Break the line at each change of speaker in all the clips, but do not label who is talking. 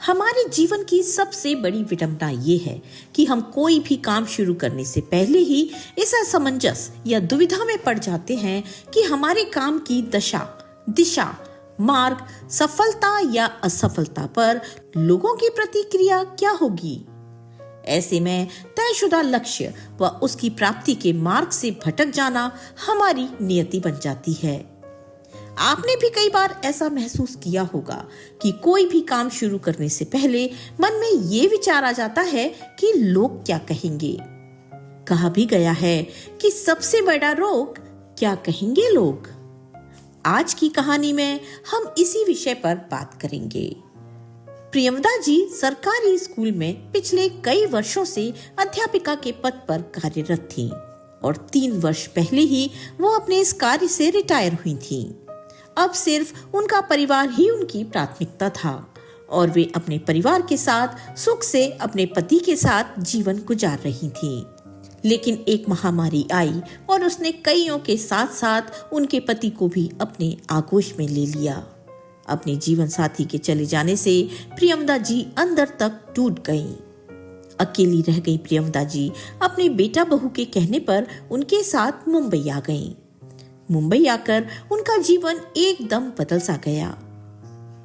हमारे जीवन की सबसे बड़ी विडंबना ये है कि हम कोई भी काम शुरू करने से पहले ही इस असमंजस या दुविधा में पड़ जाते हैं कि हमारे काम की दशा, दिशा, मार्ग, सफलता या असफलता पर लोगों की प्रतिक्रिया क्या होगी। ऐसे में तयशुदा लक्ष्य व उसकी प्राप्ति के मार्ग से भटक जाना हमारी नियति बन जाती है। आपने भी कई बार ऐसा महसूस किया होगा कि कोई भी काम शुरू करने से पहले मन में ये विचार आ जाता है कि लोग क्या कहेंगे। कहा भी गया है कि सबसे बड़ा रोग क्या कहेंगे लोग। आज की कहानी में हम इसी विषय पर बात करेंगे। प्रियंवदा जी सरकारी स्कूल में पिछले कई वर्षों से अध्यापिका के पद पर कार्यरत थीं और 3 वर्ष पहले ही वो अपने इस कार्य से रिटायर हुई थीं। अब सिर्फ उनका परिवार ही उनकी प्राथमिकता था और वे अपने परिवार के साथ सुख से अपने पति के साथ जीवन गुजार रही थीं। लेकिन एक महामारी आई और उसने कईयों के साथ साथ उनके पति को भी अपने आगोश में ले लिया। अपने जीवन साथी के चले जाने से प्रियंवदा जी अंदर तक टूट गईं। अकेली रह गई प्रियंवदा जी अपने बेटा बहू के कहने पर उनके साथ मुंबई आ गईं। मुंबई आकर उनका जीवन एकदम बदल सा गया।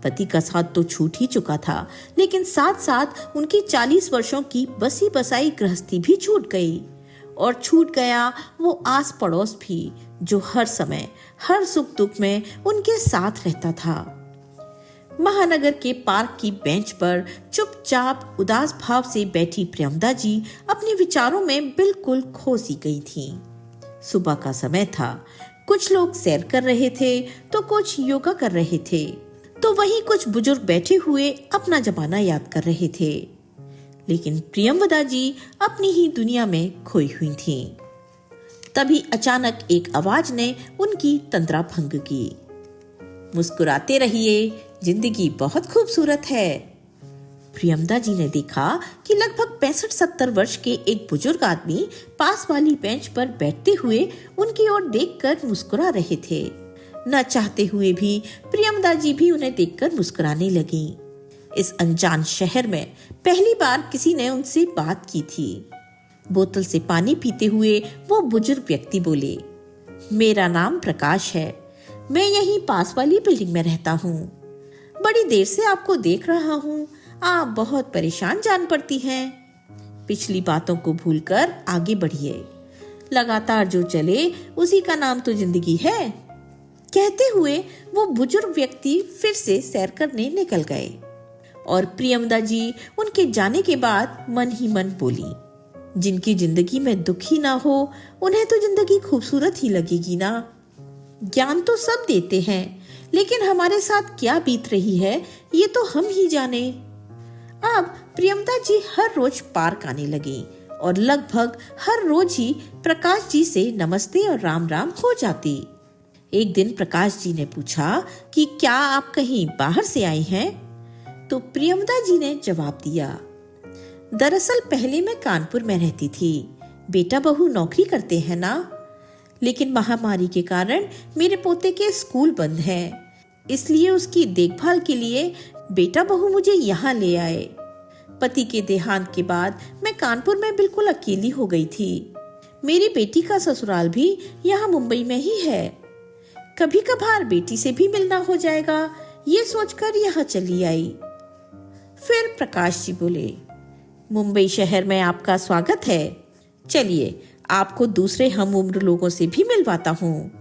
पति का साथ तो छूट ही चुका था, लेकिन साथ साथ उनकी 40 वर्षों की बसी बसाई गृहस्थी भी छूट गई और छूट गया वो आस पड़ोस भी, जो हर समय हर सुख दुख में उनके साथ रहता था। महानगर के पार्क की बेंच पर चुपचाप उदास भाव से बैठी प्रियंवदा जी अपने विचारों में बिल्कुल खो सी गई थीं। सुबह का समय था। कुछ लोग सैर कर रहे थे तो कुछ योगा कर रहे थे, तो वहीं कुछ बुजुर्ग बैठे हुए अपना जमाना याद कर रहे थे। लेकिन प्रियंवदा जी अपनी ही दुनिया में खोई हुई थीं। तभी अचानक एक आवाज ने उनकी तंद्रा भंग की। मुस्कुराते रहिए, जिंदगी बहुत खूबसूरत है। प्रियंवदा जी ने देखा कि लगभग 65-70 वर्ष के एक बुजुर्ग आदमी पास वाली बेंच पर बैठते हुए उनकी ओर देखकर मुस्कुरा रहे थे। न चाहते हुए भी प्रियंवदा जी भी उन्हें देखकर मुस्कुराने लगी। इस अनजान शहर में पहली बार किसी ने उनसे बात की थी। बोतल से पानी पीते हुए वो बुजुर्ग व्यक्ति बोले, मेरा नाम प्रकाश है, मैं यहीं पास वाली बिल्डिंग में रहता हूँ। बड़ी देर से आपको देख रहा हूँ, आप बहुत परेशान जान पड़ती हैं। पिछली बातों को भूलकर आगे बढ़िए। लगातार जो चले उसी का नाम तो जिंदगी है। कहते हुए वो बुजुर्ग व्यक्ति फिर से सैर करने निकल गए और प्रियंवदा जी उनके जाने के बाद मन ही मन बोली, जिनकी जिंदगी में दुख ही ना हो उन्हें तो जिंदगी खूबसूरत ही लगेगी ना। ज्ञान तो सब देते हैं, लेकिन हमारे साथ क्या बीत रही है ये तो हम ही जाने। अब प्रियंवदा जी हर रोज पार्क आने लगी और लगभग हर रोज ही प्रकाश जी से नमस्ते और राम राम हो जाती। एक दिन प्रकाश जी ने पूछा कि क्या आप कहीं बाहर से आई हैं? तो प्रियंवदा जी ने जवाब दिया, दरअसल पहले मैं कानपुर में रहती थी, बेटा बहू नौकरी करते हैं ना, लेकिन महामारी के कारण मेरे पोते के स्कूल बंद हैं, इसलिए उसकी देखभाल के लिए बेटा बहू मुझे यहाँ ले आए। पति के देहांत के बाद मैं कानपुर में बिल्कुल अकेली हो गई थी। मेरी बेटी का ससुराल भी यहाँ मुंबई में ही है। कभी कभार बेटी से भी मिलना हो जाएगा, ये सोचकर यहाँ चली आई। फिर प्रकाश जी बोले, मुंबई शहर में आपका स्वागत है, चलिए आपको दूसरे हम उम्र लोगों से भी मिलवाता हूँ।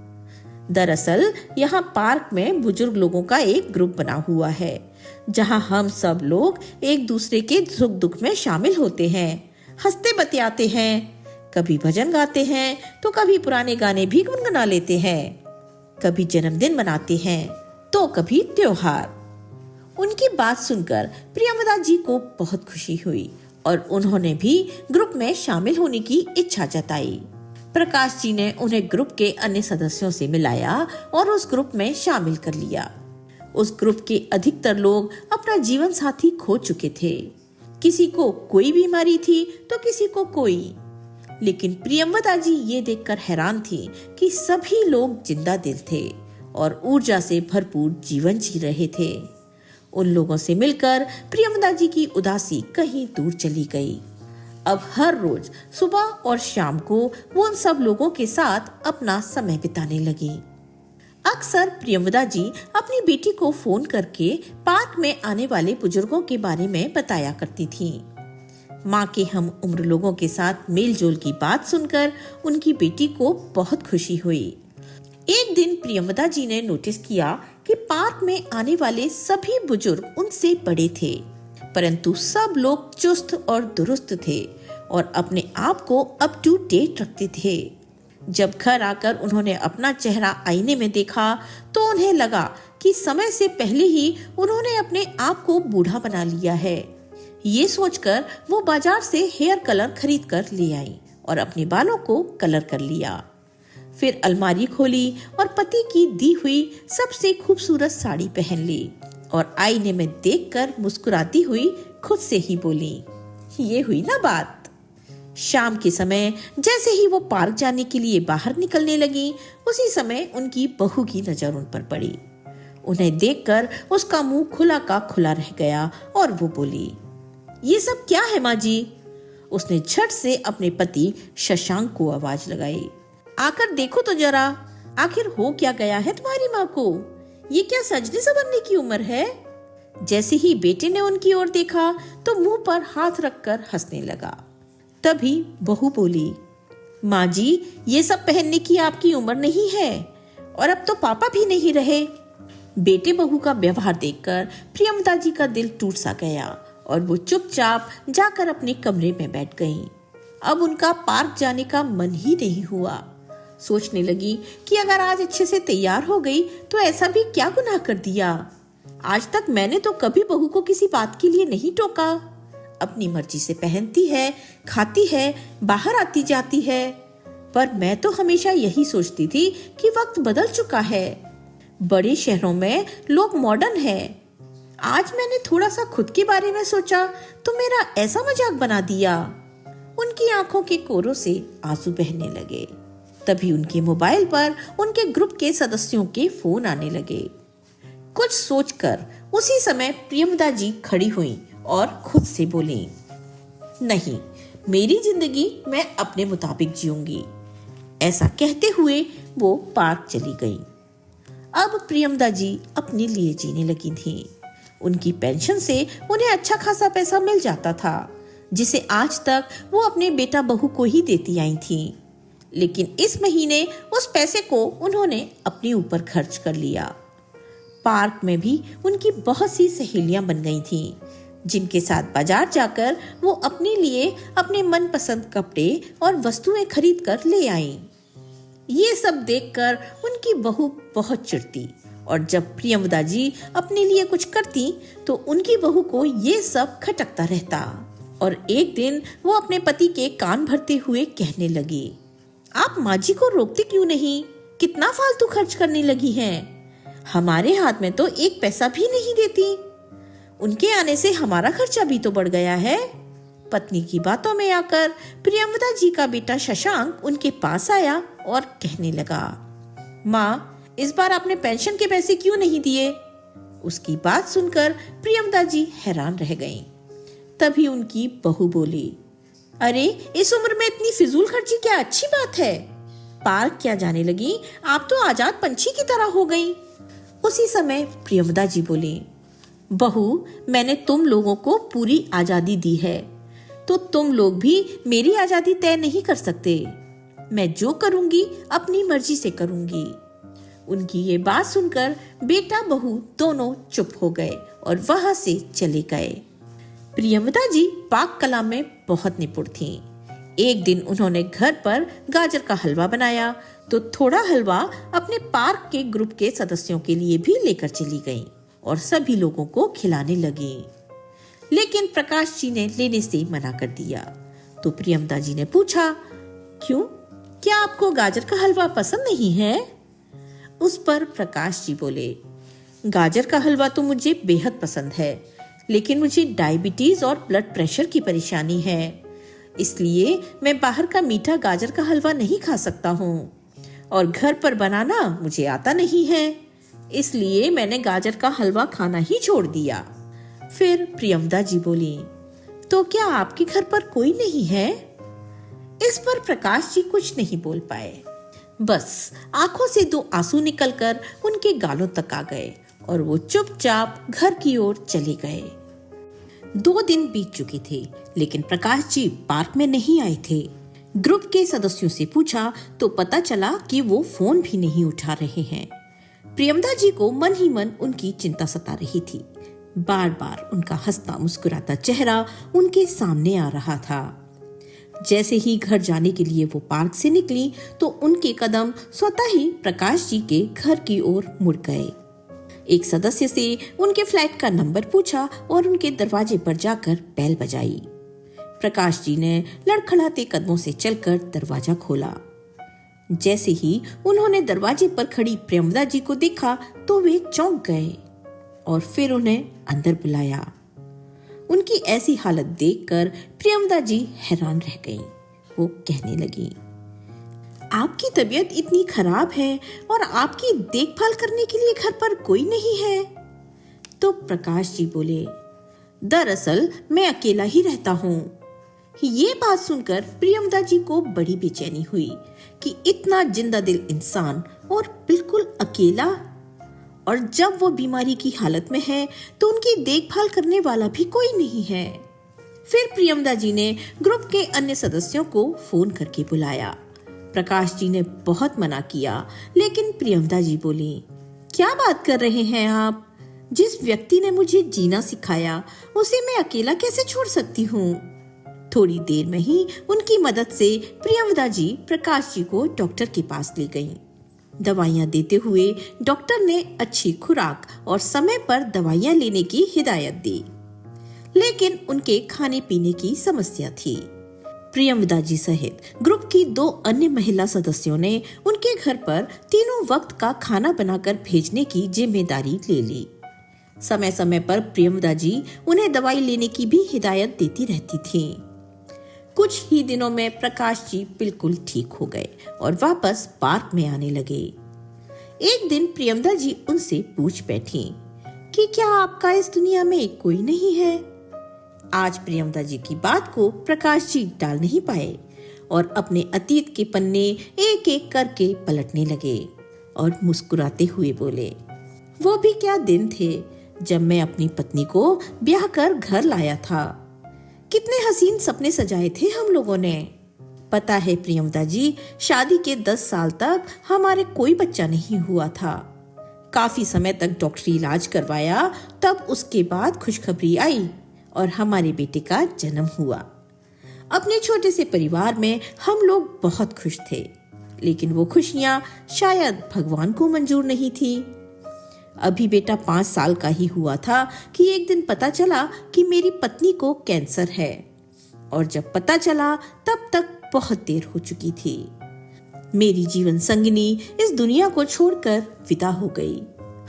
दरअसल यहाँ पार्क में बुजुर्ग लोगों का एक ग्रुप बना हुआ है, जहाँ हम सब लोग एक दूसरे के सुख दुख में शामिल होते हैं, हंसते बतियाते हैं, कभी भजन गाते हैं तो कभी पुराने गाने भी गुनगुना लेते हैं, कभी जन्मदिन मनाते हैं तो कभी त्योहार। उनकी बात सुनकर प्रियंवदा जी को बहुत खुशी हुई और उन्होंने भी ग्रुप में शामिल होने की इच्छा जताई। प्रकाश जी ने उन्हें ग्रुप के अन्य सदस्यों से मिलाया और उस ग्रुप में शामिल कर लिया। उस ग्रुप के अधिकतर लोग अपना जीवन साथी खो चुके थे। किसी को कोई बीमारी थी तो किसी को कोई, लेकिन प्रियंवदा जी ये देखकर हैरान थी कि सभी लोग जिंदा दिल थे और ऊर्जा से भरपूर जीवन जी रहे थे। उन लोगों से मिलकर प्रियंवदा जी की उदासी कहीं दूर चली गई। अब हर रोज सुबह और शाम को वो उन सब लोगों के साथ अपना समय बिताने लगी। अक्सर प्रियंवदा जी अपनी बेटी को फोन करके पार्क में आने वाले बुजुर्गों के बारे में बताया करती थी। माँ के हम उम्र लोगों के साथ मेल जोल की बात सुनकर उनकी बेटी को बहुत खुशी हुई। एक दिन प्रियंवदा जी ने नोटिस किया कि पार्क में आने वाले सभी बुजुर्ग उनसे बड़े थे, परंतु सब लोग चुस्त और दुरुस्त थे और अपने आप को अप टू डेट रखते थे। जब घर आकर उन्होंने अपना चेहरा आईने में देखा तो उन्हें लगा कि समय से पहले ही उन्होंने अपने आप को बूढ़ा बना लिया है। ये सोचकर वो बाजार से हेयर कलर खरीद कर ले आई और अपने बालों को कलर कर लिया। फिर अलमारी खोली और पति की दी हुई सबसे खूबसूरत साड़ी पहन ली और आईने में देखकर मुस्कुराती हुई खुद से ही बोली, ये हुई ना बात। शाम के समय जैसे ही वो पार्क जाने के लिए बाहर निकलने लगी, उसी समय उनकी बहू की नजर उन पर पड़ी। उन्हें देखकर उसका मुंह खुला का खुला रह गया और वो बोली, ये सब क्या है माँ जी? उसने झट से अपने पति शशांक को आवाज लगाई, आकर देखो तो जरा, आखिर हो क्या गया है तुम्हारी माँ को? ये क्या सजने संवरने की उम्र है? जैसे ही बेटे ने उनकी ओर देखा तो मुंह पर हाथ रखकर हंसने लगा। तभी बहू बोली, माँ जी, ये सब पहनने की आपकी उम्र नहीं है और अब तो पापा भी नहीं रहे। बेटे बहू का व्यवहार देखकर प्रियंवदा जी का दिल टूट सा गया और वो चुपचाप जाकर अपने कमरे में बैठ गईं। अब उनका पार्क जाने का मन ही नहीं हुआ। सोचने लगी कि अगर आज अच्छे से तैयार हो गई तो ऐसा भी क्या गुनाह कर दिया। आज तक मैंने तो कभी बहू को किसी बात के लिए नहीं टोका। अपनी मर्जी से पहनती है, खाती है, बाहर आती जाती है। पर मैं तो हमेशा यही सोचती थी कि वक्त बदल चुका है। बड़े शहरों में लोग मॉडर्न हैं। आज मैंने थोड़ा सा खुद के बारे में सोचा तो मेरा ऐसा मजाक बना दिया। उनकी आंखों के कोरों से आंसू बहने लगे। तभी उनके मोबाइल पर उनके ग्रुप के सदस्यों के फोन आने लगे। कुछ सोचकर उसी समय प्रियंवदा जी खड़ी हुई और खुद से बोली, नहीं, मेरी जिंदगी मैं अपने मुताबिक जीऊंगी। ऐसा कहते हुए वो पार्क चली गई। अब प्रियंवदा जी अपने लिए जीने लगी थीं। उनकी पेंशन से उन्हें अच्छा खासा पैसा मिल जाता था, जिसे आज तक वो अपने बेटा बहू को ही देती आई थीं। लेकिन इस महीने उस पैसे को उन्होंने अपने ऊपर खर्च कर लिया। पार्क में भी उनकी बहुत सी सहेलियां बन गई थीं, जिनके साथ बाजार जाकर वो अपने लिए अपने मनपसंद कपड़े और वस्तुएं खरीद कर ले आईं। ये सब देखकर उनकी बहू बहुत चिढ़ती और जब प्रियंवदा जी अपने लिए कुछ करती तो उनकी बहू को ये सब खटकता रहता। और एक दिन वो अपने पति के कान भरते हुए कहने लगी, आप माँ जी को रोकते क्यों नहीं? कितना फालतू खर्च करने लगी हैं। हमारे हाथ में तो एक पैसा भी नहीं देती। उनके आने से हमारा खर्चा भी तो बढ़ गया है। पत्नी की बातों में आकर प्रियंवदा जी का बेटा शशांक उनके पास आया और कहने लगा, माँ, इस बार आपने पेंशन के पैसे क्यों नहीं दिए? उसकी बात सुनकर प्रियंवदा जी हैरान रह गईं। तभी उनकी बहू बोली, अरे, इस उम्र में इतनी फिजूल खर्ची क्या अच्छी बात है? पार्क क्या जाने लगी, आप तो आजाद पंछी की तरह हो गई। उसी समय प्रियंवदा जी बोली, बहू, मैंने तुम लोगों को पूरी आजादी दी है, तो तुम लोग भी मेरी आजादी तय नहीं कर सकते। मैं जो करूंगी अपनी मर्जी से करूंगी। उनकी ये बात सुनकर बेटा बहू दोनों चुप हो गए और वहां से चले गए। प्रियंवदा जी पाक कला में बहुत निपुण थीं। एक दिन उन्होंने घर पर गाजर का हलवा बनाया तो थोड़ा हलवा अपने पार्क के ग्रुप के सदस्यों के लिए भी लेकर चली गईं और सभी लोगों को खिलाने लगी। लेकिन प्रकाश जी ने लेने से मना कर दिया। तो प्रियंवदा जी ने पूछा, क्यों? क्या आपको गाजर का हलवा पसंद नहीं है? उस पर प्रकाश जी बोले, गाजर का हलवा तो मुझे बेहद पसंद है, लेकिन मुझे डायबिटीज और ब्लड प्रेशर की परेशानी है, इसलिए मैं बाहर का मीठा गाजर का हलवा नहीं खा सकता हूँ और घर पर बनाना मुझे आता नहीं है, इसलिए मैंने गाजर का हलवा खाना ही छोड़ दिया। फिर प्रियंवदा जी बोली, तो क्या आपके घर पर कोई नहीं है? इस पर प्रकाश जी कुछ नहीं बोल पाए। बस आंखों से 2 आंसू निकलकर उनके गालों तक आ गए और वो चुपचाप घर की ओर चले गए। 2 दिन बीत चुके थे, लेकिन प्रकाश जी पार्क में नहीं आए थे। ग्रुप के सदस्यों से पूछा तो पता चला कि वो फोन भी नहीं उठा रहे हैं। प्रियंवदा जी को मन ही मन उनकी चिंता सता रही थी। बार बार उनका हंसता मुस्कुराता चेहरा उनके सामने आ रहा था। जैसे ही घर जाने के लिए वो पार्क से निकली तो उनके कदम स्वतः ही प्रकाश जी के घर की ओर मुड़ गए। एक सदस्य से उनके फ्लैट का नंबर पूछा और उनके दरवाजे पर जाकर बेल बजाई। प्रकाश जी ने लड़खड़ाते कदमों से चलकर दरवाजा खोला। जैसे ही उन्होंने दरवाजे पर खड़ी प्रियंवदा जी को देखा तो वे चौंक गए और फिर उन्हें अंदर बुलाया। उनकी ऐसी हालत देखकर प्रियंवदा जी हैरान रह गईं। वो कहने लगी, आपकी तबीयत इतनी खराब है और आपकी देखभाल करने के लिए घर पर कोई नहीं है? तो प्रकाश जी बोले, दरअसल मैं अकेला ही रहता हूँ। ये बात सुनकर प्रियंवदा जी को बड़ी बेचैनी हुई कि इतना जिंदा दिल इंसान और बिल्कुल अकेला, और जब वो बीमारी की हालत में है तो उनकी देखभाल करने वाला भी कोई नहीं है। फिर प्रियंवदा जी ने ग्रुप के अन्य सदस्यों को फोन करके बुलाया। प्रकाश जी ने बहुत मना किया, लेकिन प्रियंवदा जी बोली, क्या बात कर रहे हैं आप? जिस व्यक्ति ने मुझे जीना सिखाया उसे मैं अकेला कैसे छोड़ सकती हूँ? थोड़ी देर में ही उनकी मदद से प्रियंवदा जी प्रकाश जी को डॉक्टर के पास ले गईं। दवाइयां देते हुए डॉक्टर ने अच्छी खुराक और समय पर दवाइयां लेने की हिदायत दी, लेकिन उनके खाने पीने की समस्या थी। प्रियंवदा जी सहित ग्रुप की 2 अन्य महिला सदस्यों ने उनके घर पर तीनों वक्त का खाना बनाकर भेजने की जिम्मेदारी ले ली। समय समय पर प्रियंवदा जी उन्हें दवाई लेने की भी हिदायत देती रहती थीं। कुछ ही दिनों में प्रकाश जी बिल्कुल ठीक हो गए और वापस पार्क में आने लगे। एक दिन प्रियंवदा जी उनसे पूछ बैठी कि क्या आपका इस दुनिया में कोई नहीं है? आज प्रियंवदा जी की बात को प्रकाश जी टाल नहीं पाए और अपने अतीत के पन्ने एक एक करके पलटने लगे और मुस्कुराते हुए बोले, वो भी क्या दिन थे जब मैं अपनी पत्नी को ब्याह कर घर लाया था। कितने हसीन सपने सजाए थे हम लोगों ने। पता है प्रियंवदा जी, शादी के 10 साल तक हमारे कोई बच्चा नहीं हुआ था। काफी समय तक डॉक्टरी इलाज करवाया, तब उसके बाद खुशखबरी आई और हमारे बेटे का जन्म हुआ। अपने छोटे से परिवार में हम लोग बहुत खुश थे, लेकिन वो खुशियां शायद भगवान को मंजूर नहीं थी। अभी बेटा 5 साल का ही हुआ था कि एक दिन पता चला कि मेरी पत्नी को कैंसर है, और जब पता चला तब तक बहुत देर हो चुकी थी। मेरी जीवन संगिनी इस दुनिया को छोड़कर विदा हो गई,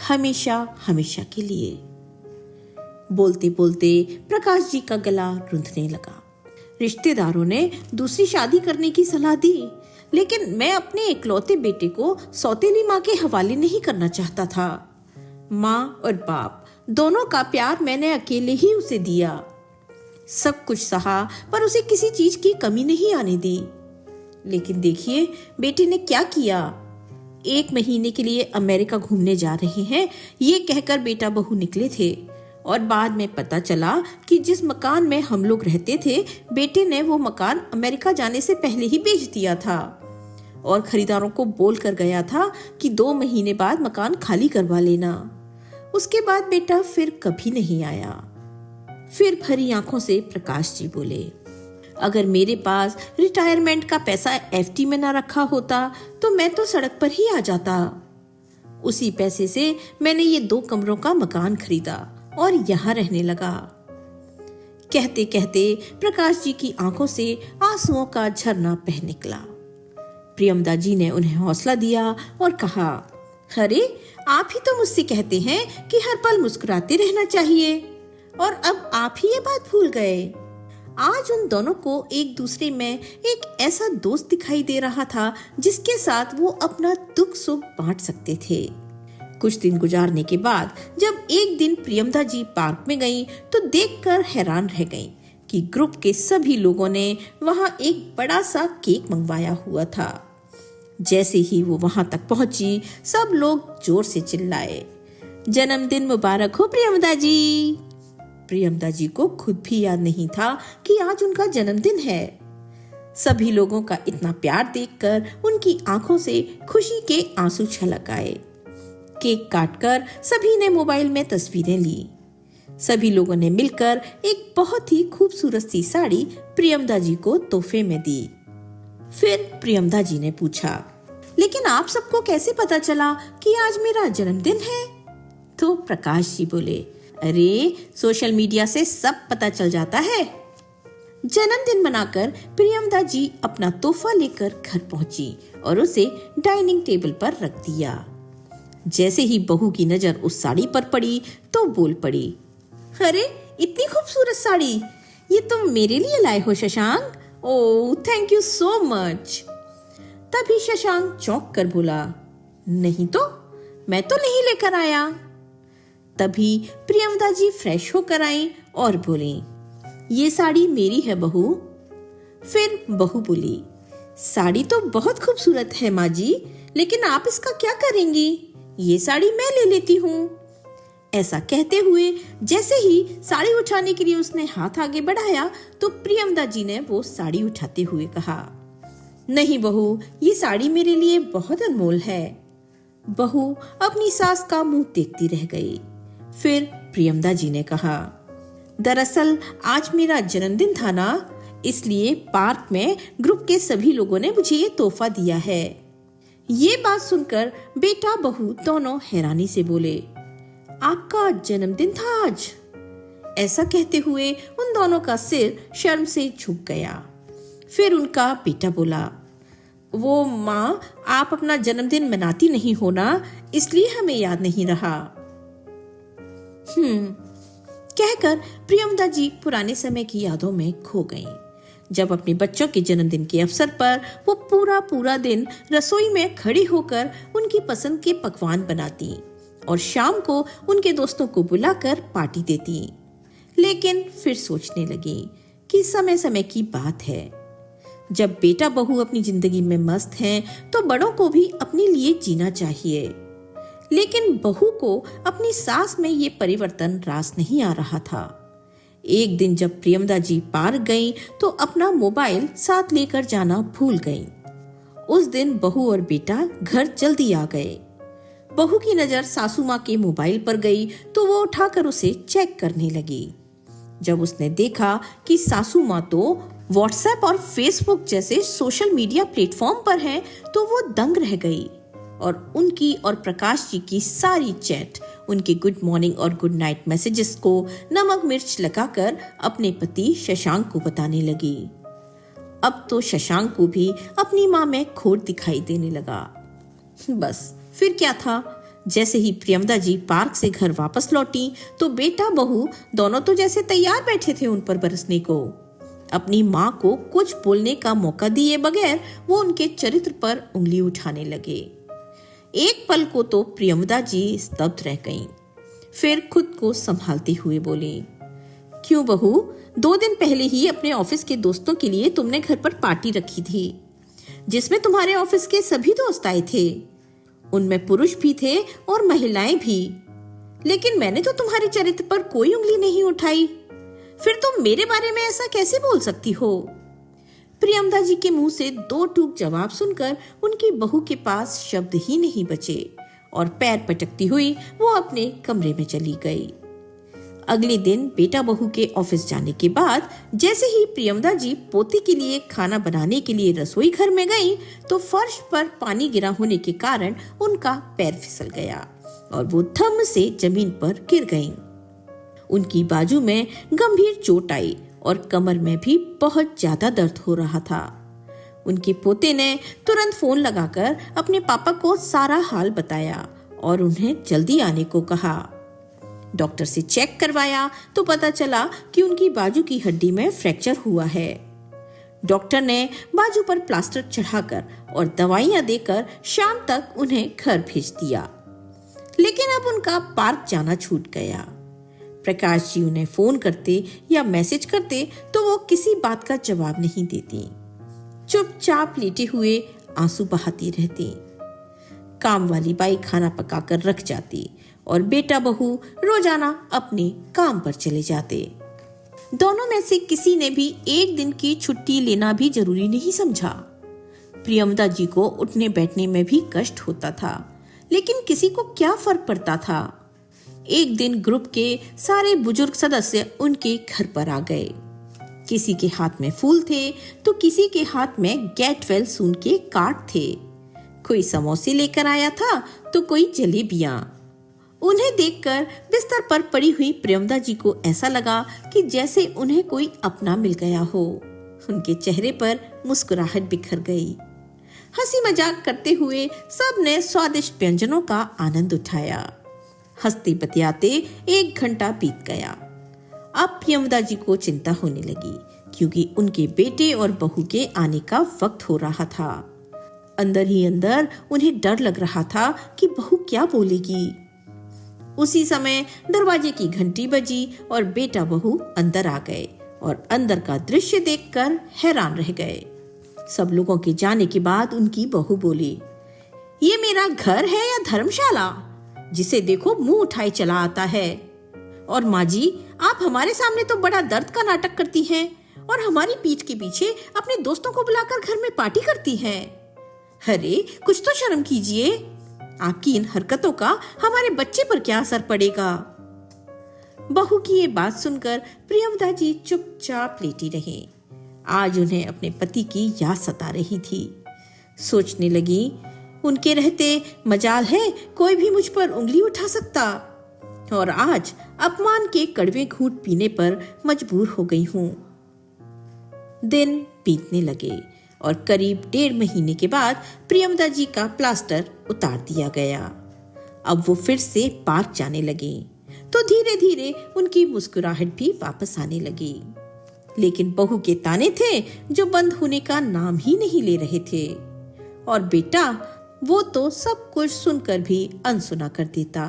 हमेशा हमेशा के लिए। बोलते बोलते प्रकाश जी का गला रुंधने लगा। रिश्तेदारों ने दूसरी शादी करने की सलाह दी, लेकिन मैं अपने इकलौते बेटे को सौतेली माँ के हवाले नहीं करना चाहता था। माँ और बाप दोनों का प्यार मैंने अकेले ही उसे दिया। सब कुछ सहा, पर उसे किसी चीज की कमी नहीं आने दी। लेकिन देखिए बेटे ने क्या किया। 1 महीने के लिए अमेरिका घूमने जा रहे हैं, ये कहकर बेटा बहू निकले थे, और बाद में पता चला कि जिस मकान में हम लोग रहते थे, बेटे ने वो मकान अमेरिका जाने से पहले ही बेच दिया था और खरीदारों को बोल कर गया था कि 2 महीने बाद मकान खाली करवा लेना। उसके बाद बेटा फिर कभी नहीं आया। फिर भरी आंखों से प्रकाश जी बोले, अगर मेरे पास रिटायरमेंट का पैसा एफडी में ना रखा होता तो मैं तो सड़क पर ही आ जाता। उसी पैसे से मैंने ये 2 कमरों का मकान खरीदा और यहाँ रहने लगा। कहते कहते प्रकाश जी की आंखों से आंसुओं का झरना बह निकला। प्रियंवदा जी ने उन्हें हौसला दिया और कहा, अरे आप ही तो मुझसे कहते हैं कि हर पल मुस्कुराते रहना चाहिए, और अब आप ही ये बात भूल गए। आज उन दोनों को एक दूसरे में एक ऐसा दोस्त दिखाई दे रहा था जिसके साथ वो अपना दुख सुख बांट सकते थे। कुछ दिन गुजारने के बाद जब एक दिन प्रियमदा जी पार्क में गईं, तो देखकर हैरान रह गईं कि ग्रुप के सभी लोगों ने वहां एक बड़ा सा केक मंगवाया हुआ था। जैसे ही वो वहां तक पहुंची, सब लोग जोर से चिल्लाए, जन्मदिन मुबारक हो प्रियमदा जी। प्रियमदा जी को खुद भी याद नहीं था कि आज उनका जन्मदिन है। सभी लोगों का इतना प्यार देखकर उनकी आंखों से खुशी के आंसू छलक आए। केक काटकर सभी ने मोबाइल में तस्वीरें ली। सभी लोगों ने मिलकर एक बहुत ही खूबसूरत सी साड़ी प्रियमदा जी को तोहफे में दी। फिर प्रियमदा जी ने पूछा, लेकिन आप सबको कैसे पता चला कि आज मेरा जन्मदिन है? तो प्रकाश जी बोले, अरे सोशल मीडिया से सब पता चल जाता है। जन्मदिन मनाकर प्रियमदा जी अपना तोहफा लेकर घर पहुंची और उसे डाइनिंग टेबल पर रख दिया। जैसे ही बहू की नजर उस साड़ी पर पड़ी तो बोल पड़ी, अरे इतनी खूबसूरत साड़ी, ये तुम मेरे लिए लाए हो Shashank? Oh thank you so much. तभी शशांक चौंक कर बोला, नहीं तो, मैं तो नहीं लेकर आया। तभी प्रियमदा जी फ्रेश होकर आई और बोली, ये साड़ी मेरी है बहू। फिर बहू बोली, साड़ी तो बहुत खूबसूरत है माँ जी, लेकिन आप इसका क्या करेंगी? ये साड़ी मैं ले लेती हूँ। ऐसा कहते हुए जैसे ही साड़ी उठाने के लिए उसने हाथ आगे बढ़ाया, तो प्रियमदा जी ने वो साड़ी उठाते हुए कहा, नहीं बहू, ये साड़ी मेरे लिए बहुत अनमोल है। बहू अपनी सास का मुंह देखती रह गई। फिर प्रियमदा जी ने कहा, दरअसल आज मेरा जन्मदिन था ना, इसलिए पार्क में ग्रुप के सभी लोगों ने मुझे ये तोहफा दिया है। ये बात सुनकर बेटा बहू दोनों हैरानी से बोले, आपका जन्मदिन था आज? ऐसा कहते हुए उन दोनों का सिर शर्म से झुक गया। फिर उनका बेटा बोला, वो माँ, आप अपना जन्मदिन मनाती नहीं हो ना, इसलिए हमें याद नहीं रहा। कहकर प्रियमदा जी पुराने समय की यादों में खो गईं। जब अपने बच्चों के जन्मदिन के अवसर पर वो पूरा दिन रसोई में खड़ी होकर उनकी पसंद के पकवान बनाती और शाम को उनके दोस्तों को बुलाकर पार्टी देती। लेकिन फिर सोचने लगी कि समय समय की बात है, जब बेटा बहू अपनी जिंदगी में मस्त हैं, तो बड़ों को भी अपने लिए जीना चाहिए। लेकिन बहू को अपनी सास में ये परिवर्तन रास नहीं आ रहा था। एक दिन जब प्रियमदा जी पार्क गईं, तो अपना मोबाइल साथ लेकर जाना भूल गईं। उस दिन बहू और बेटा घर जल्दी आ गए। बहू की नजर सासू माँ के मोबाइल पर गई, तो वो उठाकर उसे चेक करने लगी। जब उसने देखा कि सासू माँ तो व्हाट्सएप और फेसबुक जैसे सोशल मीडिया प्लेटफॉर्म पर हैं, तो वो दंग रह गई और उनकी और प्रकाश जी की सारी चैट, उनके गुड मॉर्निंग और गुड नाइट मैसेजेस को नमक मिर्च लगाकर अपने पति शशांक को बताने लगी। अब तो शशांक को भी अपनी माँ में खोट दिखाई देने लगा। बस फिर क्या था, जैसे ही प्रियमदा जी पार्क से घर वापस लौटी, तो बेटा बहू दोनों तो जैसे तैयार बैठे थे उन पर बरसने को। अपनी माँ को कुछ बोलने का मौका दिए बगैर वो उनके चरित्र पर उंगली उठाने लगे। एक पल को तो प्रियमदा जी स्तब्ध रह गईं। फिर खुद को संभालते हुए बोली, क्यों बहू, 2 दिन पहले ही अपने ऑफिस के दोस्तों के लिए तुमने घर पर पार्टी रखी थी, जिसमें तुम्हारे ऑफिस के सभी दोस्त आए थे। उनमें पुरुष भी थे और महिलाएं भी, लेकिन मैंने तो तुम्हारे चरित्र पर कोई उंगली नहीं उठाई। फिर तुम मेरे बारे में ऐसा कैसे बोल सकती हो? प्रियमदा जी के मुंह से 2 टूक जवाब सुनकर उनकी बहू के पास शब्द ही नहीं बचे और पैर पटकती हुई वो अपने कमरे में चली गई। अगले दिन बेटा बहू के ऑफिस जाने के बाद जैसे ही प्रियमदा जी पोते के लिए खाना बनाने के लिए रसोई घर में गई, तो फर्श पर पानी गिरा होने के कारण उनका पैर फिसल गया और वो धम से जमीन पर गिर गईं। उनकी बाजू में गंभीर चोट आई और कमर में भी बहुत ज्यादा दर्द हो रहा था। उनके पोते ने तुरंत फोन लगाकर अपने पापा को सारा हाल बताया और उन्हें जल्दी आने को कहा। डॉक्टर से चेक करवाया तो पता चला कि उनकी बाजू की हड्डी में फ्रैक्चर हुआ है। डॉक्टर ने बाजू पर प्लास्टर चढ़ाकर और दवाइयां देकर शाम तक उन्हें घर भेज दिया। लेकिन अब उनका पार्क जाना छूट गया। प्रकाश जी उन्हें फोन करते या मैसेज करते तो वो किसी बात का जवाब नहीं देती, चुपचाप लेटे हुए आंसू बहाती रहती। काम वाली बाई खाना पकाकर रख जाती और बेटा बहू रोजाना अपने काम पर चले जाते। दोनों में से किसी ने भी एक दिन की छुट्टी लेना भी जरूरी नहीं समझा। प्रियमदा जी को उठने बैठने में भी कष्ट होता था, लेकिन किसी को क्या फर्क पड़ता था। एक दिन ग्रुप के सारे बुजुर्ग सदस्य उनके घर पर आ गए। किसी के हाथ में फूल थे तो किसी के हाथ में गेट वेल सून के कार्ड थे। कोई समोसे लेकर आया था तो कोई जलेबियां। उन्हें देखकर बिस्तर पर पड़ी हुई प्रियमदा जी को ऐसा लगा कि जैसे उन्हें कोई अपना मिल गया हो। उनके चेहरे पर मुस्कुराहट बिखर गई। हंसी मजाक करते हुए सब ने स्वादिष्ट व्यंजनों का आनंद उठाया। हंसते बतियाते 1 घंटा बीत गया। अब प्रियमदा जी को चिंता होने लगी, क्योंकि उनके बेटे और बहू के आने का वक्त हो रहा था। अंदर ही अंदर उन्हें डर लग रहा था कि बहू क्या बोलेगी। उसी समय दरवाजे की घंटी बजी और बेटा बहू अंदर आ गए और अंदर का दृश्य देखकर हैरान रह गए। सब लोगों के जाने के बाद उनकी बहू बोली, ये मेरा घर है या धर्मशाला? जिसे देखो मुंह उठाए चला आता है। और माँ जी, आप हमारे सामने तो बड़ा दर्द का नाटक करती हैं और हमारी पीठ के पीछे अपने दोस्तों को बुलाकर घर में पार्टी करती हैं। अरे कुछ तो शर्म कीजिए। आपकी इन हरकतों का हमारे बच्चे पर क्या असर पड़ेगा? बहू की ये बात सुनकर प्रियमदा जी चुपचाप लेटी रही। आज उन्हें अपने पति की याद सता रही थी। सोचने लगी, उनके रहते मजाल है कोई भी मुझ पर उंगली उठा सकता, और आज अपमान के कड़वे घूंट पीने पर मजबूर हो गई हूँ। दिन बीतने लगे और करीब 1.5 महीने के बाद प्रियमदा जी का प्लास्टर उतार दिया गया। अब वो फिर से पार्क जाने लगी तो धीरे धीरे उनकी मुस्कुराहट भी वापस आने लगी। लेकिन बहू के ताने थे जो बंद होने का नाम ही नहीं ले रहे थे, और बेटा वो तो सब कुछ सुनकर भी अनसुना कर देता।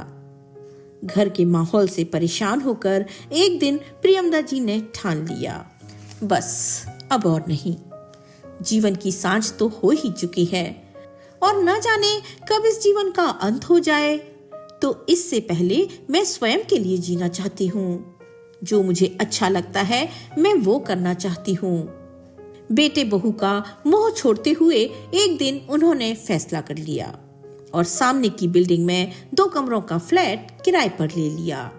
घर के माहौल से परेशान होकर एक दिन प्रियमदा जी ने ठान लिया, बस अब और नहीं। जीवन की सांझ तो हो ही चुकी है और न जाने कब इस जीवन का अंत हो जाए, तो इससे पहले मैं स्वयं के लिए जीना चाहती हूँ। जो मुझे अच्छा लगता है मैं वो करना चाहती हूँ। बेटे बहू का मोह छोड़ते हुए एक दिन उन्होंने फैसला कर लिया और सामने की बिल्डिंग में 2 कमरों का फ्लैट किराए पर ले लिया।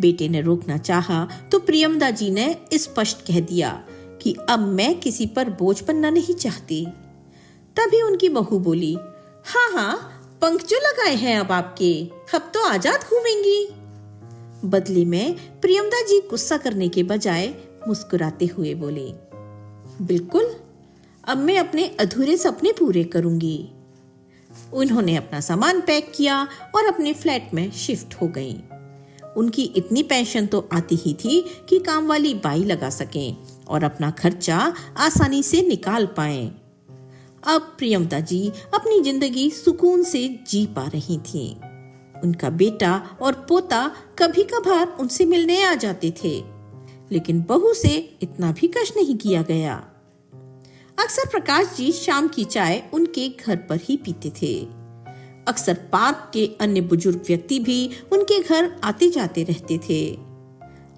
बेटे ने रोकना चाहा तो प्रियमदा जी ने स्पष्ट कह दिया कि अब मैं किसी पर बोझ बनना नहीं चाहती। तभी उनकी बहू बोली, हाँ हाँ, पंख जो लगाए हैं अब आपके, अब तो आजाद घूमेंगी। बदले में प्रियमदा जी गुस्सा करने के बजाय मुस्कुराते हुए बोली, बिल्कुल, अब मैं अपने अधूरे सपने पूरे करूंगी। उन्होंने अपना सामान पैक किया और अपने फ्लैट में शिफ्ट हो गईं। उनकी इतनी पेंशन तो आती ही थी कि काम वाली बाई लगा सकें और अपना खर्चा आसानी से निकाल पाएं। अब प्रियमदा जी अपनी जिंदगी सुकून से जी पा रही थीं। उनका बेटा और पोता कभी कभार उनसे मिलने आ जाते थे, लेकिन बहू से इतना भी कष्ट नहीं किया गया। अक्सर प्रकाश जी शाम की चाय उनके घर पर ही पीते थे। अक्सर पार्क के अन्य बुजुर्ग व्यक्ति भी उनके घर आते जाते रहते थे।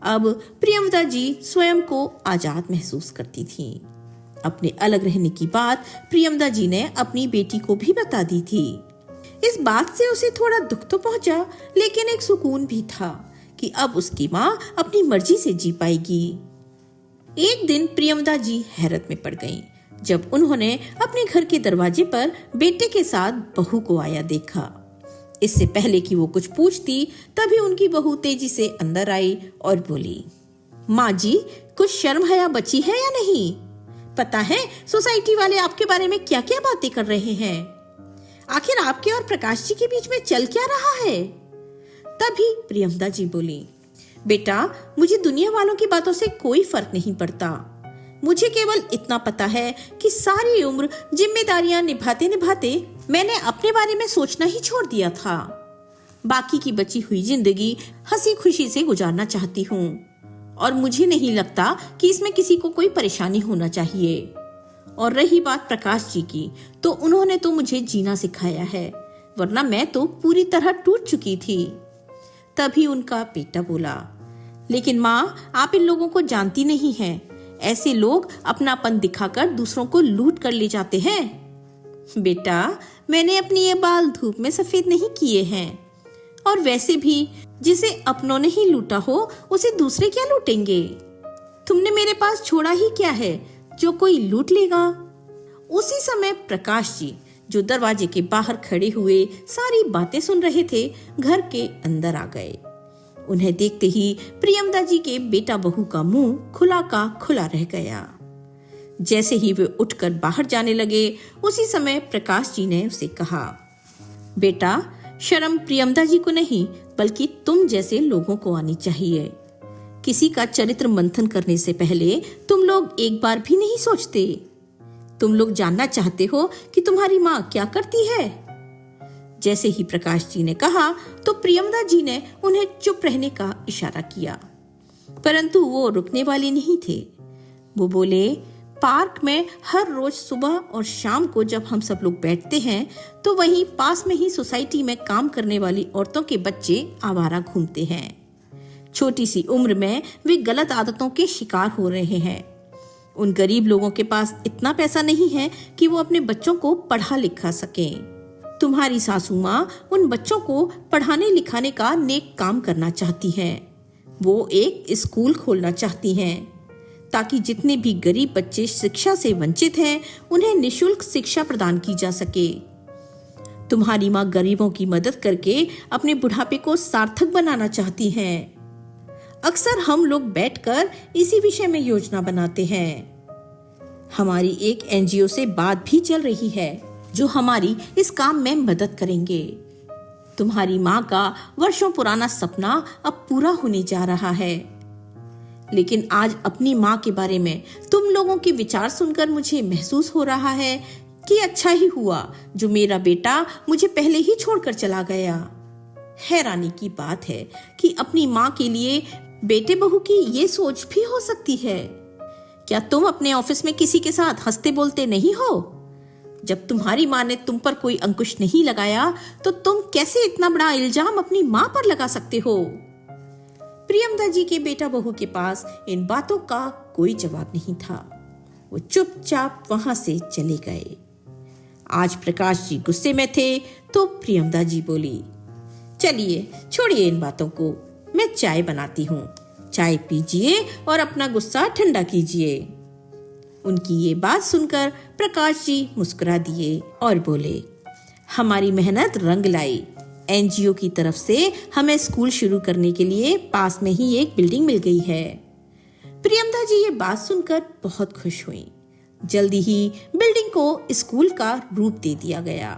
अब प्रियमदा जी स्वयं को आजाद महसूस करती थीं। अपने अलग रहने की बात प्रियमदा जी ने अपनी बेटी को भी बता दी थी। इस बात से उसे थोड़ा दुख तो पहुंचा, लेकिन एक सुकून भी था कि अब उसकी माँ अपनी मर्जी से जी पाएगी। एक दिन प्रियमदा जी हैरत में पड़ गईं, जब उन्होंने अपने घर के दरवाजे पर बेटे के साथ बहू को आया देखा। इससे पहले कि वो कुछ पूछती, तभी उनकी बहू तेजी से अंदर आई और बोली, माँ जी, कुछ शर्म हया बची है या नहीं? पता है सोसाइटी वाले आपके बारे में क्या क्या बातें कर रहे हैं। आखिर आपके और प्रकाश जी के बीच में चल क्या रहा है? तभी प्रियमदा जी बोली, बेटा, मुझे दुनिया वालों की बातों से कोई फर्क नहीं पड़ता। मुझे केवल इतना पता है कि सारी उम्र जिम्मेदारियां निभाते निभाते मैंने अपने बारे में सोचना ही छोड़ दिया था। बाकी की बची हुई जिंदगी हंसी खुशी से गुजारना चाहती हूँ और मुझे नहीं लगता कि इसमें किसी को कोई परेशानी होना चाहिए। और रही बात प्रकाश जी की, तो उन्होंने तो मुझे जीना सिखाया है, वरना मैं तो पूरी तरह टूट चुकी थी। तभी उनका बेटा बोला, लेकिन माँ, आप इन लोगों को जानती नहीं हैं। ऐसे लोग अपनापन दिखाकर दूसरों को लूट कर ले जाते हैं। बेटा, मैंने अपने ये बाल धूप में सफेद नहीं किए हैं, और वैसे भी जिसे अपनों ने ही लूटा हो उसे दूसरे क्या लूटेंगे। तुमने मेरे पास छोड़ा ही क्या है जो कोई लूट लेगा। उसी समय प्रकाश जी, जो दरवाजे के बाहर खड़े हुए सारी बातें सुन रहे थे, घर के अंदर आ गए। उन्हें देखते ही प्रियमदा जी के बेटा बहू का मुंह खुला का खुला रह गया। जैसे ही वे उठकर बाहर जाने लगे, उसी समय प्रकाश जी ने उसे कहा, बेटा, शर्म प्रियमदा जी को नहीं बल्कि तुम जैसे लोगों को आनी चाहिए। किसी का चरित्र मंथन करने से पहले तुम लोग एक बार भी नहीं सोचते। तुम लोग जानना चाहते हो कि तुम्हारी माँ क्या करती है। जैसे ही प्रकाश जी ने कहा तो प्रियमदा जी ने उन्हें चुप रहने का इशारा किया, परंतु वो रुकने वाले नहीं थे। वो बोले, पार्क में हर रोज सुबह और शाम को जब हम सब लोग बैठते हैं तो वहीं पास में ही सोसाइटी में काम करने वाली औरतों के बच्चे आवारा घूमते हैं। छोटी सी उम्र में वे गलत आदतों के शिकार हो रहे हैं। उन गरीब लोगों के पास इतना पैसा नहीं है कि वो अपने बच्चों को पढ़ा लिखा सकें। तुम्हारी सासू माँ उन बच्चों को पढ़ाने लिखाने का नेक काम करना चाहती हैं। वो एक स्कूल खोलना चाहती हैं ताकि जितने भी गरीब बच्चे शिक्षा से वंचित हैं उन्हें निशुल्क शिक्षा प्रदान की जा सके। तुम्हारी माँ गरीबों की मदद करके अपने बुढ़ापे को सार्थक बनाना चाहती हैं। अक्सर हम लोग बैठकर इसी विषय में योजना बनाते हैं। हमारी एक एनजीओ से बात भी चल रही है जो हमारी इस काम में मदद करेंगे। तुम्हारी माँ का वर्षों पुराना सपना अब पूरा होने जा रहा है। लेकिन आज अपनी माँ के बारे में तुम लोगों के विचार सुनकर मुझे महसूस हो रहा है कि अच्छा ही हुआ जो मेरा बेटा मुझे पहले ही छोड़कर चला गया। हैरानी की बात है कि अपनी माँ के लिए बेटे बहू की ये सोच भी हो सकती है। क्या तुम अपने ऑफिस में किसी के साथ हंसते बोलते नहीं हो? जब तुम्हारी माँ ने तुम पर कोई अंकुश नहीं लगाया तो तुम कैसे इतना बड़ा इल्जाम अपनी माँ पर लगा सकते हो? प्रियमदा जी के बेटा बहू के पास इन बातों का कोई जवाब नहीं था। वो चुपचाप वहां से चले गए। आज प्रकाश जी गुस्से में थे तो प्रियमदा जी बोली, चलिए छोड़िए इन बातों को, मैं चाय बनाती हूँ। चाय पीजिए और अपना गुस्सा ठंडा कीजिए। उनकी ये बात सुनकर प्रकाश जी मुस्कुरा दिए और बोले, हमारी मेहनत रंग लाई। एनजीओ की तरफ से हमें स्कूल शुरू करने के लिए पास में ही एक बिल्डिंग मिल गई है। प्रियमदा जी ये बात सुनकर बहुत खुश हुई। जल्दी ही बिल्डिंग को स्कूल का रूप दे दिया गया।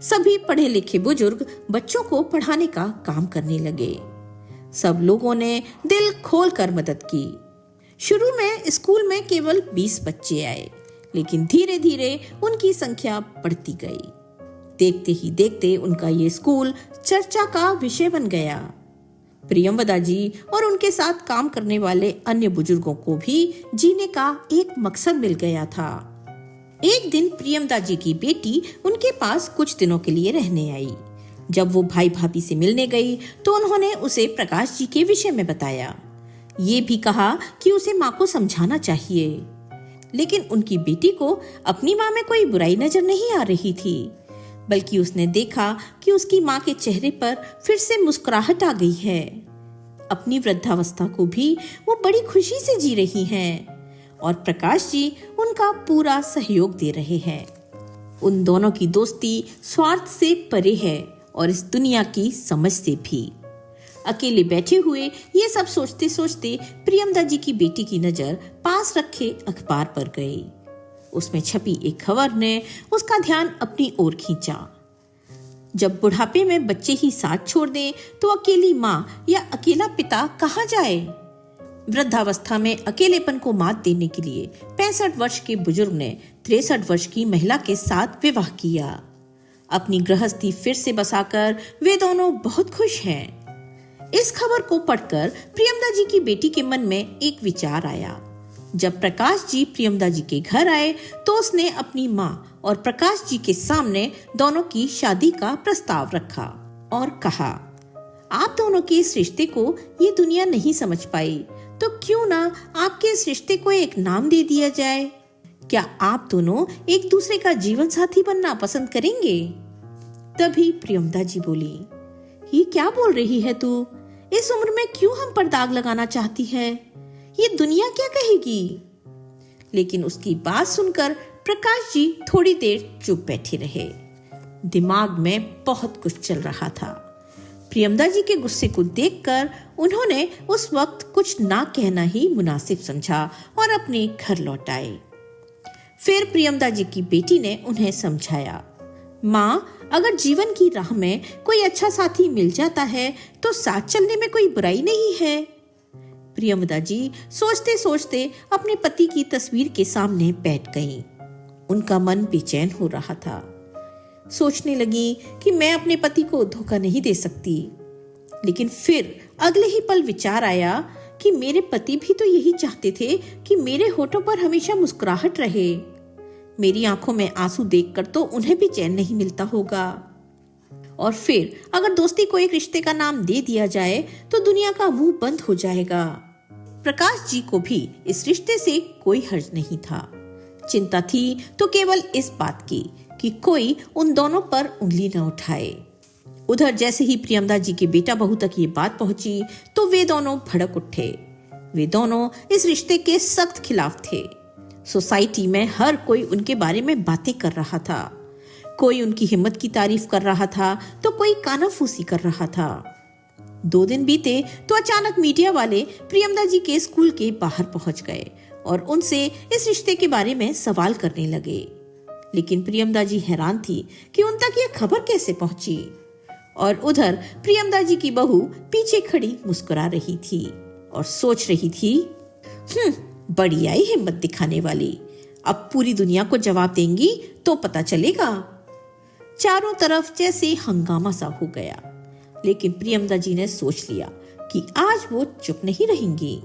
सभी पढ़े लिखे बुजुर्ग बच्चों को पढ़ाने का काम करने लगे। सब लोगों ने दिल खोल कर मदद की। शुरू में स्कूल में केवल 20 बच्चे आए, लेकिन धीरे धीरे उनकी संख्या बढ़ती गई। देखते ही देखते उनका ये स्कूल चर्चा का विषय बन गया। प्रियमदा जी और उनके साथ काम करने वाले अन्य बुजुर्गों को भी जीने का एक मकसद मिल गया था। एक दिन प्रियमदा जी की बेटी उनके पास कुछ दिनों के लिए रहने आई। जब वो भाई भाभी से मिलने गई तो उन्होंने उसे प्रकाश जी के विषय में बताया। ये भी कहा कि उसे माँ को समझाना चाहिए, लेकिन उनकी बेटी को अपनी माँ में कोई बुराई नजर नहीं आ रही थी, बल्कि उसने देखा कि उसकी माँ के चेहरे पर फिर से मुस्कुराहट आ गई है। अपनी वृद्धावस्था को भी वो बड़ी खुशी से जी रही हैं और प्रकाश जी उनका पूरा सहयोग दे रहे हैं। उन दोनों की दोस्ती स्वार्थ से परे है और इस दुनिया की समझ से भी। अकेले बैठे हुए ये सब सोचते सोचते प्रियमदा जी की बेटी की नजर पास रखे अखबार पर गई। उसमें छपी एक खबर ने उसका ध्यान अपनी ओर खींचा। जब बुढ़ापे में बच्चे ही साथ छोड़ दें तो अकेली माँ या अकेला पिता कहाँ जाए? वृद्धावस्था में अकेलेपन को मात देने के लिए 65 वर्ष के बुजुर्ग ने 63 वर्ष की महिला के साथ विवाह किया। अपनी गृहस्थी फिर से बसाकर वे दोनों बहुत खुश हैं। इस खबर को पढ़कर प्रियमदा जी की बेटी के मन में एक विचार आया। जब प्रकाश जी प्रियमदा जी के घर आए तो उसने अपनी माँ और प्रकाश जी के सामने दोनों की शादी का प्रस्ताव रखा और कहा, आप दोनों के इस रिश्ते को ये दुनिया नहीं समझ पाई, तो क्यों ना आपके इस रिश्ते को एक नाम दे दिया जाए। क्या आप दोनों एक दूसरे का जीवन साथी बनना पसंद करेंगे? तभी प्रियमदा जी बोली, ये क्या बोल रही है तू? इस उम्र में क्यों हम पर दाग लगाना चाहती है? ये दुनिया क्या कहेगी? लेकिन उसकी बात सुनकर प्रकाश जी थोड़ी देर चुप बैठे रहे। दिमाग में बहुत कुछ चल रहा था। प्रियमदा जी के गुस्से को देखकर उन्होंने उस वक्त कुछ ना कहना ही मुनासिब समझा और अपने घर लौट आए। फिर प्रियमदा जी की बेटी ने उन्हें समझाया, माँ, अगर जीवन की राह में कोई अच्छा साथी मिल जाता है तो साथ चलने में कोई बुराई नहीं है। प्रियमदा जी सोचते सोचते अपने पति की तस्वीर के सामने बैठ गईं। उनका मन बेचैन हो रहा था। सोचने लगी कि मैं अपने पति को धोखा नहीं दे सकती। लेकिन फिर अगले ही पल विचार आया कि मेरे पति भी तो यही चाहते थे कि मेरे होठों पर हमेशा मुस्कुराहट रहे। मेरी आंखों में आंसू देखकर तो उन्हें भी चैन नहीं मिलता होगा। और फिर अगर दोस्ती को एक रिश्ते का नाम दे दिया जाए तो दुनिया का मुंह बंद हो जाएगा। प्रकाश जी को भी इस रिश्ते से कोई हर्ज नहीं था। चिंता थी तो केवल इस बात की कि कोई उन दोनों पर उंगली न उठाए। उधर जैसे ही प्रियमदा जी के बेटा बहू तक ये बात पहुंची तो वे दोनों भड़क उठे। वे दोनों इस रिश्ते के सख्त खिलाफ थे। सोसाइटी में हर कोई उनके बारे में बातें कर रहा था। कोई उनकी हिम्मत की तारीफ कर रहा था तो कोई कानाफूसी कर रहा था। 2 दिन बीते तो अचानक मीडिया वाले प्रियमदा जी के स्कूल के बाहर पहुंच गए और उनसे इस रिश्ते के बारे में सवाल करने लगे। लेकिन प्रियमदा जी हैरान थी कि उन तक यह खबर कैसे पहुंची। और उधर प्रियमदा जी की बहू पीछे खड़ी मुस्कुरा रही थी और सोच रही थी, बड़ी आई हिम्मत दिखाने वाली, अब पूरी दुनिया को जवाब देंगी तो पता चलेगा। चारों तरफ जैसे हंगामा सा हो गया। लेकिन प्रियमदा जी ने सोच लिया कि आज वो चुप नहीं रहेंगी।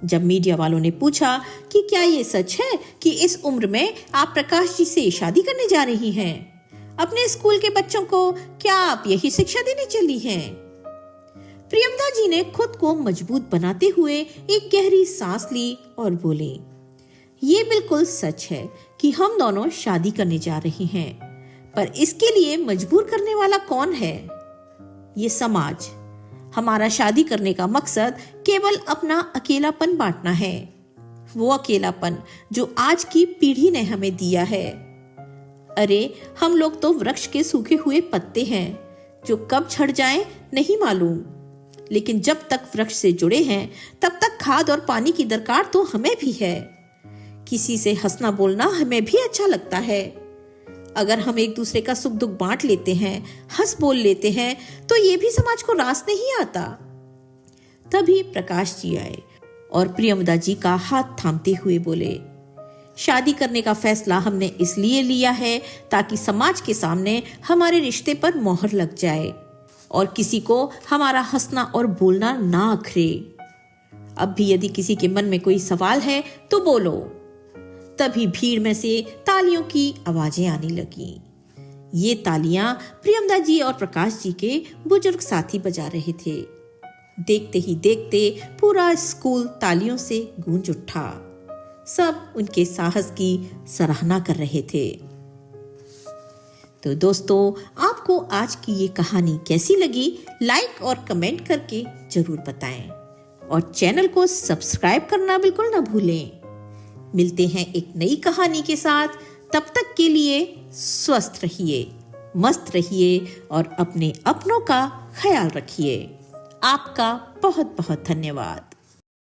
जब मीडिया वालों ने पूछा कि क्या ये सच है कि इस उम्र में आप प्रकाश जी से शादी करने जा रही हैं? अपने स्कूल के बच्चों को क्या आप यही शिक्षा देने चली हैं? प्रियमदा जी ने खुद को मजबूत बनाते हुए एक गहरी सांस ली और बोले, ये बिल्कुल सच है कि हम दोनों शादी करने जा रहे हैं, पर इसके लिए मजबूर करने वाला कौन है? ये समाज। हमारा शादी करने का मकसद केवल अपना अकेलापन बांटना है, वो अकेलापन जो आज की पीढ़ी ने हमें दिया है। अरे, हम लोग तो वृक्ष के सूखे हुए पत्ते हैं जो कब झड़ जाएं नहीं मालूम। लेकिन जब तक वृक्ष से जुड़े हैं तब तक खाद और पानी की दरकार तो हमें भी है। किसी से हंसना बोलना हमें भी अच्छा लगता है। अगर हम एक दूसरे का सुख दुख बांट लेते हैं, हंस बोल लेते हैं, तो ये भी समाज को रास नहीं आता। तभी प्रकाश जी आए और प्रियमदा जी का हाथ थामते हुए बोले, शादी करने का फैसला हमने इसलिए लिया है ताकि समाज के सामने हमारे रिश्ते पर मोहर लग जाए और किसी को हमारा हंसना और बोलना ना अखरे। अब भी यदि किसी के मन में कोई सवाल है तो बोलो। तभी भीड़ में से तालियों की आवाजें आने लगी। ये तालियां प्रियमदा जी और प्रकाश जी के बुजुर्ग साथी बजा रहे थे। देखते ही देखते पूरा स्कूल तालियों से गूंज उठा। सब उनके साहस की सराहना कर रहे थे। तो दोस्तों, आपको आज की ये कहानी कैसी लगी, लाइक और कमेंट करके जरूर बताएं और चैनल को सब्सक्राइब करना बिल्कुल ना भूलें। मिलते हैं एक नई कहानी के साथ। तब तक के लिए स्वस्थ रहिए, मस्त रहिए और अपने अपनों का ख्याल रखिए। आपका बहुत बहुत धन्यवाद।